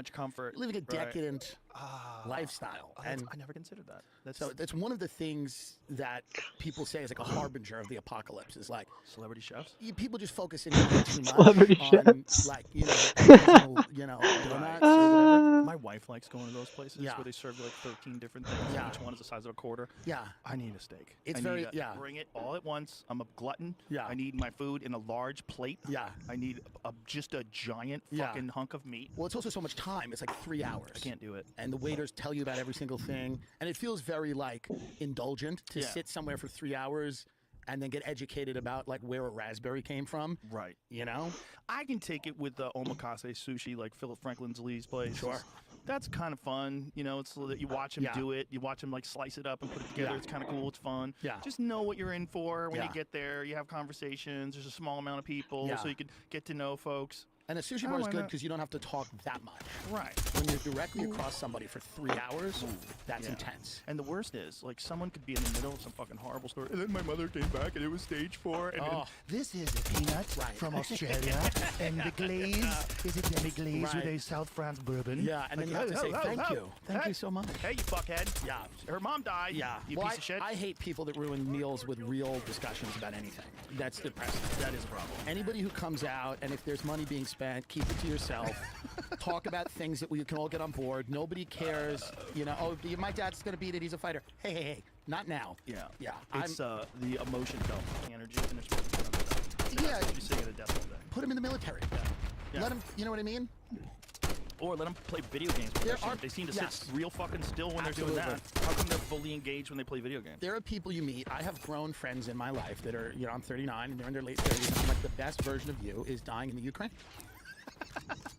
much comfort. living a right? decadent lifestyle. And I never considered that. That's so that's one of the things that people say is like a harbinger of the apocalypse. Is like celebrity chefs. people just focusing way too much Celebrity on chefs. like the occasional, donuts or whatever. My wife likes going to those places Yeah. where they serve you like 13 different things. Yeah. Each one is the size of a quarter. Yeah, I need a steak. It's I very- need yeah. Bring it all at once. I'm a glutton. Yeah. I need my food in a large plate. yeah. I need just a giant Yeah. fucking hunk of meat. Well, it's also so much time. It's like 3 hours. I can't do it. And the waiters tell you about every single thing, and it feels very like indulgent to Yeah. sit somewhere for 3 hours and then get educated about like where a raspberry came from. Right. You know? I can take it with the omakase sushi, like Philip Franklin Lee's place. Sure. That's kind of fun. You know, it's you watch him Yeah. do it. You watch him like slice it up and put it together. Yeah. It's kind of cool. It's fun. Yeah. Just know what you're in for when Yeah. you get there. You have conversations. There's a small amount of people, Yeah. so you can get to know folks. And a sushi Oh, bar is why good not? because you don't have to talk that much. Right. When you're directly across somebody for 3 hours, that's Yeah. intense. And the worst is, like, someone could be in the middle of some fucking horrible story, and then my mother came back, and it was stage 4. And Oh. this is a peanut Right. from Australia, and the glaze is a demi-glaze with Right. a South France bourbon. Yeah, and then you have to say thank you. Thank you so much. Hey, you fuckhead. Yeah. Her mom died. Yeah. You Well, piece of shit. I hate people that ruin meals with real discussions about anything. That's depressing. That is a problem. Anybody who comes out, and if there's money being spent, keep it to yourself. Talk about things that we can all get on board. Nobody cares. You know, oh, my dad's going to beat it. He's a fighter. Hey, hey, hey. Not now. Yeah. Yeah. It's the emotion dump, the energy, and they're supposed to be under that. Yeah. You're sitting at a desk all day. Put him in the military. Yeah. Let him, you know what I mean? Or let them play video games. There Professionally. are- They seem to yes. sit real fucking still when they're doing that. Absolutely. How come they're fully engaged when they play video games? There are people you meet. I have grown friends in my life that are, I'm 39 and they're in their late 30s. And I'm like, the best version of you is dying in the Ukraine.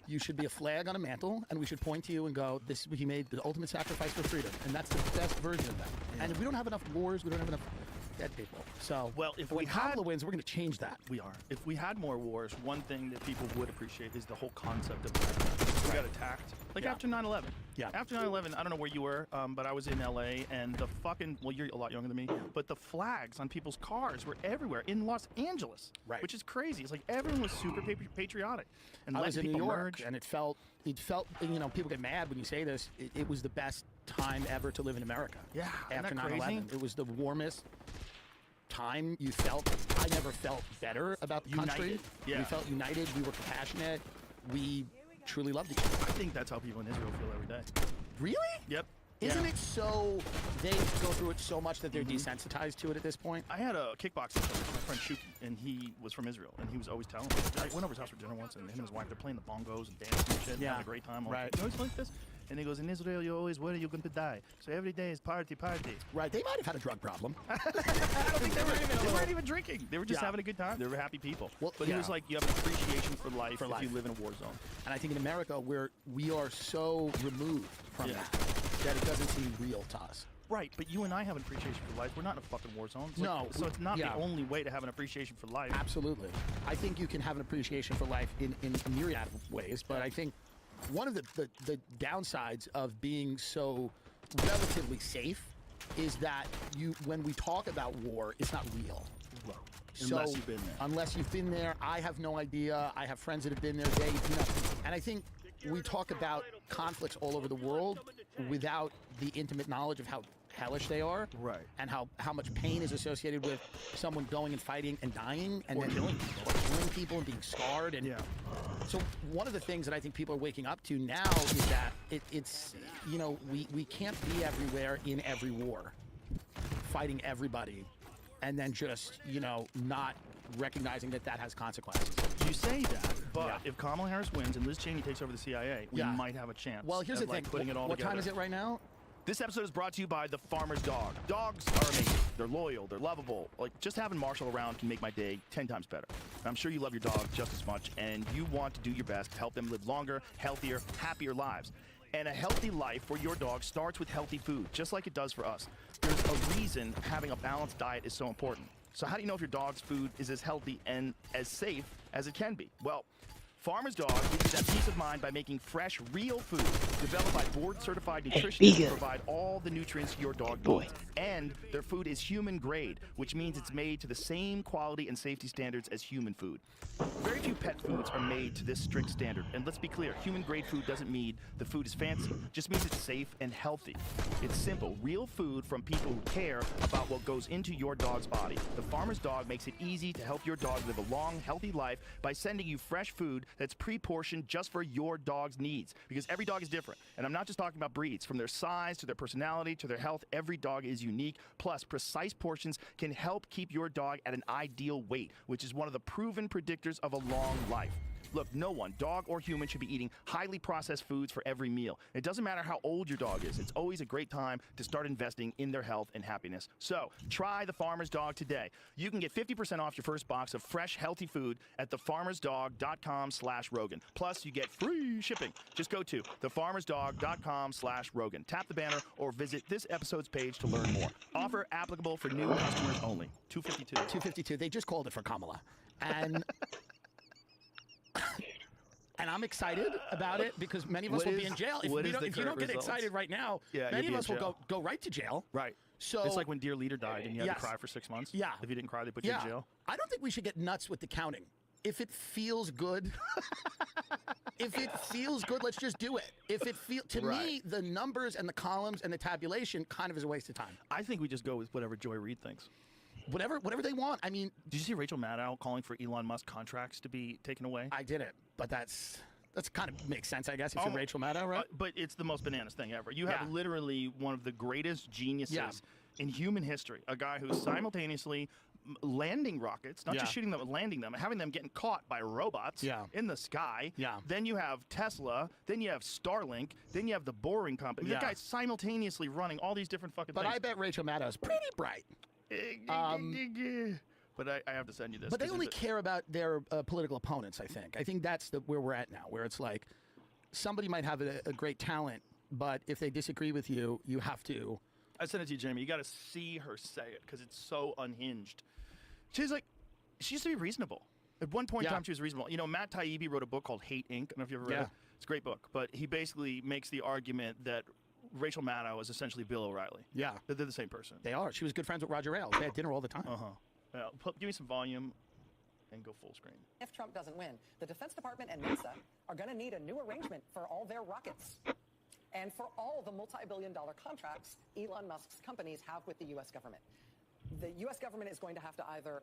You should be a flag on a mantle, and we should point to you and go, "This he made the ultimate sacrifice for freedom," and that's the best version of that. And if we don't have enough wars, we don't have enough dead people. So, Well, if when we had- Kamala wins, we're going to change that. We are. If we had more wars, one thing that people would appreciate is the whole concept of we got attacked. Like Yeah. after 9/11. Yeah. After 9/11, I don't know where you were, but I was in LA, and the fucking, well, you're a lot younger than me, but the flags on people's cars were everywhere in Los Angeles. Right. Which is crazy. It's like everyone was super patriotic. And I was in letting New people York, merge. and it felt, people get mad when you say this. It was the best time ever to live in America. Yeah, isn't After that crazy? 9/11, it was the warmest time you felt. I never felt better about the country. United. Yeah. We felt united. We were compassionate. We truly loved each other. I think that's how people in Israel feel every day. Really? Yep. Isn't Yeah. it so they go through it so much that they're desensitized to it at this point? I had a kickboxing coach, my friend Shuki, and he was from Israel, and he was always telling me. I went over his house for dinner once, and him and his wife, they're playing the bongos and dancing and shit, Yeah. having a great time. I'm Right. Like, you always like this? And he goes, in Israel, you always worry you're going to die. So every day is party, party. Right. They might have had a drug problem. I don't think they weren't even drinking. They were just Yeah. having a good time. They were happy people. Well, But he was yeah. like, you have an appreciation for life For if life. you live in a war zone. And I think in America, we are so removed from Yeah. that it doesn't seem real to us. Right, but you and I have an appreciation for life. We're not in a fucking war zone. No, So it's not yeah. the only way to have an appreciation for life. Absolutely. I think you can have an appreciation for life in a myriad of ways, but I think one of the downsides of being so relatively safe is that when we talk about war, it's not real. Unless you've been there. Unless you've been there, I have no idea. I have friends that have been there. And I think we talk about conflicts all over the world without the intimate knowledge of how hellish they are, Right. and how much pain is associated with someone going and fighting and dying and Or then killing people. or killing people and being scarred. And Yeah. so one of the things that I think people are waking up to now is that it's we can't be everywhere in every war, fighting everybody, and then just not recognizing that has consequences. You say that, but Yeah. if Kamala Harris wins and Liz Cheney takes over the CIA, we Yeah. might have a chance. Well, here's of, the like, thing. putting it all what together. time is it right now? This episode is brought to you by the Farmer's Dog. Dogs are amazing. They're loyal. They're lovable. Like, just having Marshall around can make my day 10 times better. And I'm sure you love your dog just as much, and you want to do your best to help them live longer, healthier, happier lives. And a healthy life for your dog starts with healthy food, just like it does for us. There's a reason having a balanced diet is so important. So how do you know if your dog's food is as healthy and as safe as it can be? Well, Farmer's Dog gives you that peace of mind by making fresh, real food developed by board-certified nutritionists to provide all the nutrients your dog needs. And their food is human grade, which means it's made to the same quality and safety standards as human food. Very few pet foods are made to this strict standard. And let's be clear, human grade food doesn't mean the food is fancy, it just means it's safe and healthy. It's simple, real food from people who care about what goes into your dog's body. The Farmer's Dog makes it easy to help your dog live a long, healthy life by sending you fresh food that's pre-portioned just for your dog's needs. Because every dog is different. And I'm not just talking about breeds. From their size to their personality to their health, every dog is unique. Plus, precise portions can help keep your dog at an ideal weight, which is one of the proven predictors of a long life. Look, no one, dog or human, should be eating highly processed foods for every meal. It doesn't matter how old your dog is. It's always a great time to start investing in their health and happiness. So, try the Farmer's Dog today. You can get 50% off your first box of fresh, healthy food at thefarmersdog.com/Rogan. Plus, you get free shipping. Just go to thefarmersdog.com/Rogan. Tap the banner or visit this episode's page to learn more. Offer applicable for new customers only. 252. 252. They just called it for Kamala. And and I'm excited about it because many of us will be in jail. If you don't get excited right now, many of us will go right to jail. Right. So it's like when Dear Leader died and you had to cry for 6 months. Yeah. If you didn't cry, they put you in jail. I don't think we should get nuts with the counting. If it feels good, let's just do it. If it feels, to me, the numbers and the columns and the tabulation kind of is a waste of time. I think we just go with whatever Joy Reid thinks. Whatever they want. I mean, did you see Rachel Maddow calling for Elon Musk contracts to be taken away? I didn't, but that's kind of makes sense, I guess, if you're Rachel Maddow, right? But it's the most bananas thing ever. You have literally one of the greatest geniuses in human history, a guy who's simultaneously landing rockets, not just shooting them, but landing them, and having them getting caught by robots in the sky. Then you have Tesla, then you have Starlink, then you have the Boring Company. That guy's simultaneously running all these different fucking things. But I bet Rachel Maddow is pretty bright. But I have to send you this. But they only care about their political opponents, I think. I think that's where we're at now, where it's like somebody might have a great talent, but if they disagree with you, you have to. I sent it to you, Jamie. You got to see her say it because it's so unhinged. She used to be reasonable. At one point in time, she was reasonable. You know, Matt Taibbi wrote a book called Hate, Inc. I don't know if you ever read it. It's a great book. But he basically makes the argument that Rachel Maddow is essentially Bill O'Reilly. Yeah. They're the same person. They are. She was good friends with Roger Ailes. They had dinner all the time. Give me some volume and go full screen. If Trump doesn't win, the Defense Department and NASA are going to need a new arrangement for all their rockets and for all the multi-billion-dollar contracts Elon Musk's companies have with the U.S. government. The U.S. government is going to have to either,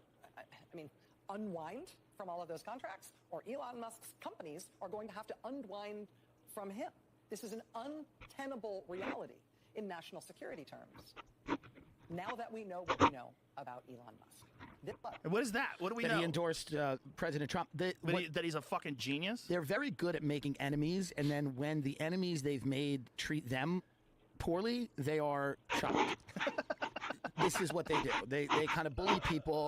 unwind from all of those contracts, or Elon Musk's companies are going to have to unwind from him. This is an untenable reality in national security terms. Now that we know what we know about Elon Musk. And what is that? What do we know? That he endorsed President Trump. That he's a fucking genius? They're very good at making enemies, and then when the enemies they've made treat them poorly, they are shocked. This is what they do. They kind of bully people.